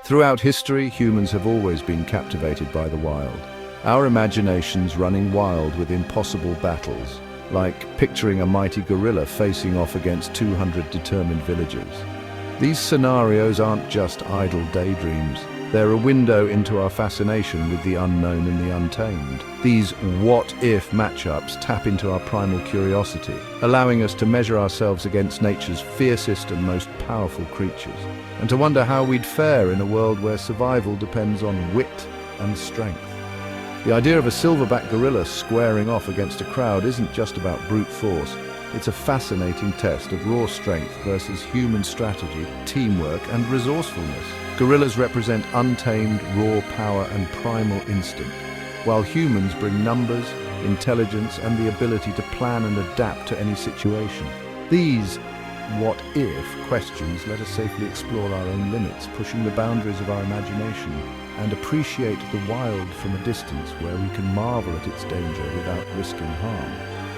Throughout history, humans have always been captivated by the wild. Our imaginations running wild with impossible battles, like picturing a mighty gorilla facing off against 200 determined villagers. These scenarios aren't just idle daydreams. They're a window into our fascination with the unknown and the untamed. These what-if matchups tap into our primal curiosity, allowing us to measure ourselves against nature's fiercest and most powerful creatures, and to wonder how we'd fare in a world where survival depends on wit and strength. The idea of a silverback gorilla squaring off against a crowd isn't just about brute force. It's a fascinating test of raw strength versus human strategy, teamwork, and resourcefulness. Gorillas represent untamed, raw power and primal instinct, while humans bring numbers, intelligence, and the ability to plan and adapt to any situation. These what-if questions let us safely explore our own limits, pushing the boundaries of our imagination, and appreciate the wild from a distance where we can marvel at its danger without risking harm.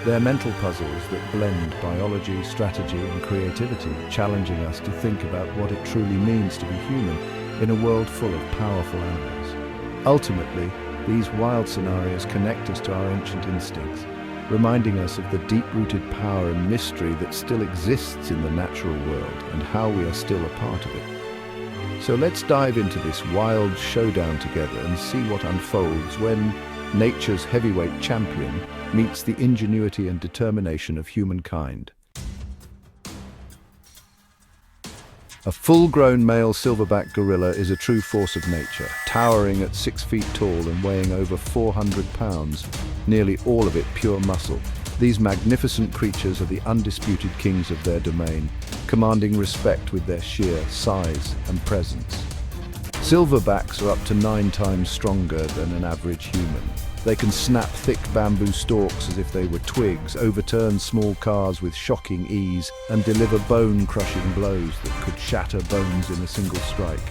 They're mental puzzles that blend biology, strategy, and creativity, challenging us to think about what it truly means to be human in a world full of powerful animals. Ultimately, these wild scenarios connect us to our ancient instincts, reminding us of the deep-rooted power and mystery that still exists in the natural world and how we are still a part of it. So let's dive into this wild showdown together and see what unfolds when nature's heavyweight champion meets the ingenuity and determination of humankind. A full-grown male silverback gorilla is a true force of nature, towering at 6 feet tall and weighing over 400 pounds, nearly all of it pure muscle. These magnificent creatures are the undisputed kings of their domain, commanding respect with their sheer size and presence. Silverbacks are up to 9 times stronger than an average human. They can snap thick bamboo stalks as if they were twigs, overturn small cars with shocking ease, and deliver bone-crushing blows that could shatter bones in a single strike.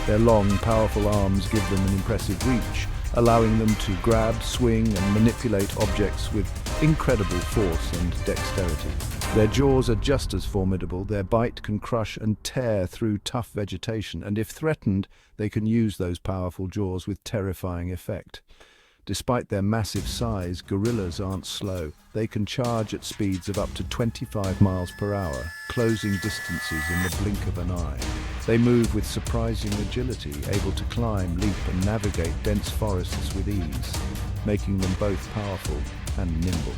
Their long, powerful arms give them an impressive reach, allowing them to grab, swing, and manipulate objects with incredible force and dexterity. Their jaws are just as formidable. Their bite can crush and tear through tough vegetation, and if threatened, they can use those powerful jaws with terrifying effect. Despite their massive size, gorillas aren't slow. They can charge at speeds of up to 25 miles per hour, closing distances in the blink of an eye. They move with surprising agility, able to climb, leap, and navigate dense forests with ease, making them both powerful and nimble.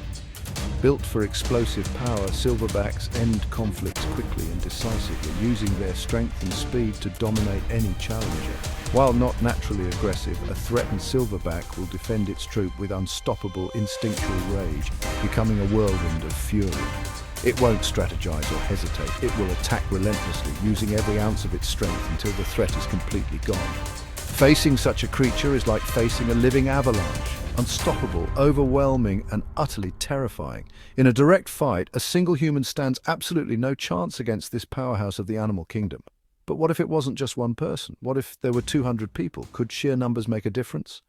Built for explosive power, silverbacks end conflicts quickly and decisively, using their strength and speed to dominate any challenger. While not naturally aggressive, a threatened silverback will defend its troop with unstoppable instinctual rage, becoming a whirlwind of fury. It won't strategize or hesitate. It will attack relentlessly, using every ounce of its strength until the threat is completely gone. Facing such a creature is like facing a living avalanche. Unstoppable, overwhelming, and utterly terrifying. In a direct fight, a single human stands absolutely no chance against this powerhouse of the animal kingdom. But what if it wasn't just one person? What if there were 200 people? Could sheer numbers make a difference?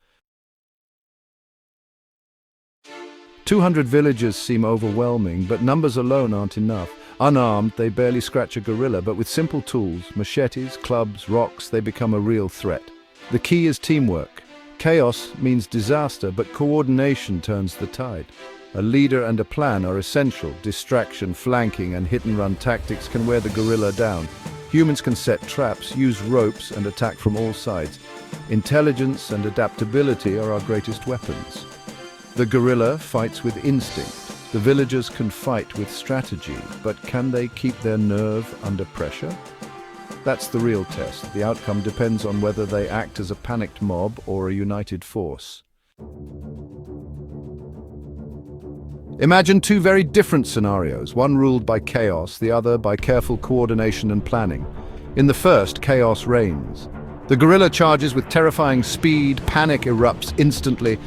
200 villagers seem overwhelming, but numbers alone aren't enough. Unarmed, they barely scratch a gorilla, but with simple tools, machetes, clubs, rocks, they become a real threat. The key is teamwork. Chaos means disaster, but coordination turns the tide. A leader and a plan are essential. Distraction, flanking, and hit-and-run tactics can wear the gorilla down. Humans can set traps, use ropes, and attack from all sides. Intelligence and adaptability are our greatest weapons. The gorilla fights with instinct. The villagers can fight with strategy, but can they keep their nerve under pressure? That's the real test. The outcome depends on whether they act as a panicked mob or a united force. Imagine 2 very different scenarios, one ruled by chaos, the other by careful coordination and planning. In the first, chaos reigns. The gorilla charges with terrifying speed, panic erupts instantly,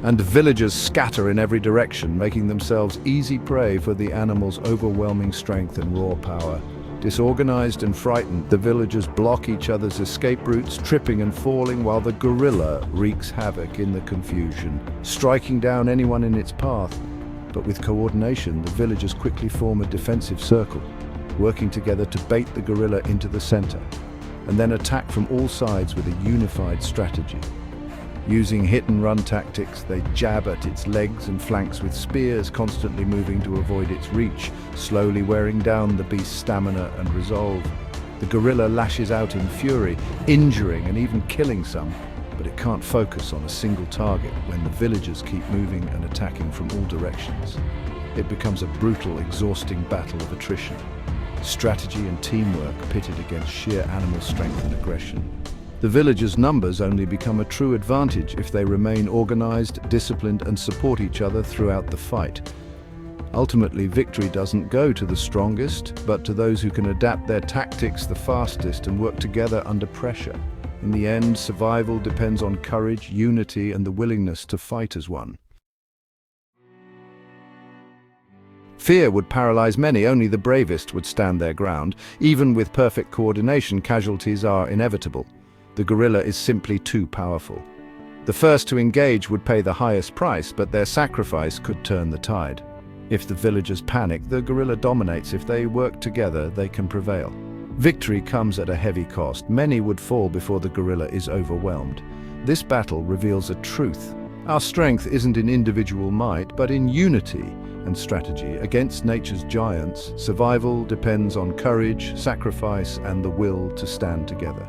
and villagers scatter in every direction, making themselves easy prey for the animal's overwhelming strength and raw power. Disorganized and frightened, the villagers block each other's escape routes, tripping and falling, while the gorilla wreaks havoc in the confusion, striking down anyone in its path. But with coordination, the villagers quickly form a defensive circle, working together to bait the gorilla into the center. and then attack from all sides with a unified strategy. Using hit-and-run tactics, they jab at its legs and flanks with spears, constantly moving to avoid its reach, slowly wearing down the beast's stamina and resolve. The gorilla lashes out in fury, injuring and even killing some, but it can't focus on a single target when the villagers keep moving and attacking from all directions. It becomes a brutal, exhausting battle of attrition. Strategy and teamwork pitted against sheer animal strength and aggression. The villagers' numbers only become a true advantage if they remain organized, disciplined, and support each other throughout the fight. Ultimately, victory doesn't go to the strongest, but to those who can adapt their tactics the fastest and work together under pressure. In the end, survival depends on courage, unity, and the willingness to fight as one. Fear would paralyze many, only the bravest would stand their ground. Even with perfect coordination, casualties are inevitable. The gorilla is simply too powerful. The first to engage would pay the highest price, but their sacrifice could turn the tide. If the villagers panic, the gorilla dominates. If they work together, they can prevail. Victory comes at a heavy cost. Many would fall before the gorilla is overwhelmed. This battle reveals a truth. Our strength isn't in individual might, but in unity and strategy. Against nature's giants, survival depends on courage, sacrifice, and the will to stand together.